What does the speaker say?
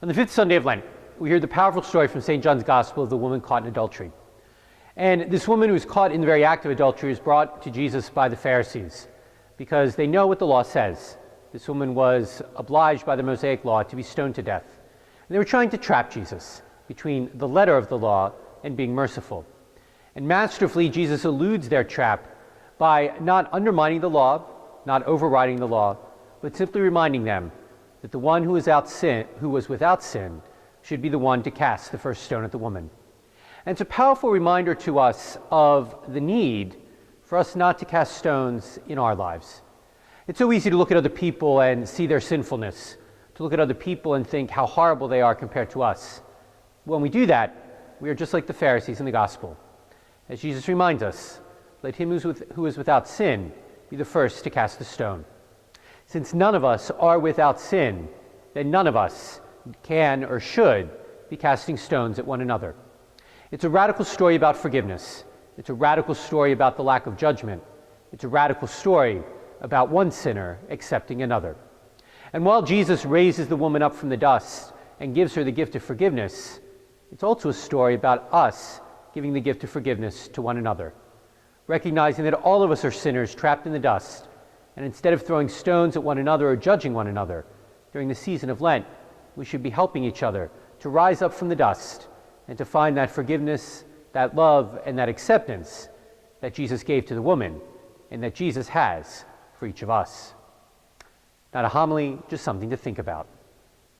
On the fifth Sunday of Lent, we hear the powerful story from St. John's Gospel of the woman caught in adultery. And this woman who was caught in the very act of adultery is brought to Jesus by the Pharisees because they know what the law says. This woman was obliged by the Mosaic law to be stoned to death. And they were trying to trap Jesus between the letter of the law and being merciful. And masterfully, Jesus eludes their trap by not undermining the law, not overriding the law, but simply reminding them that the one who was without sin should be the one to cast the first stone at the woman. And it's a powerful reminder to us of the need for us not to cast stones in our lives. It's so easy to look at other people and see their sinfulness, to look at other people and think how horrible they are compared to us. When we do that, we are just like the Pharisees in the Gospel. As Jesus reminds us, let him who is without sin be the first to cast the stone. Since none of us are without sin, then none of us can or should be casting stones at one another. It's a radical story about forgiveness. It's a radical story about the lack of judgment. It's a radical story about one sinner accepting another. And while Jesus raises the woman up from the dust and gives her the gift of forgiveness, it's also a story about us giving the gift of forgiveness to one another, recognizing that all of us are sinners trapped in the dust, and instead of throwing stones at one another or judging one another, during the season of Lent, we should be helping each other to rise up from the dust and to find that forgiveness, that love, and that acceptance that Jesus gave to the woman and that Jesus has for each of us. Not a homily, just something to think about.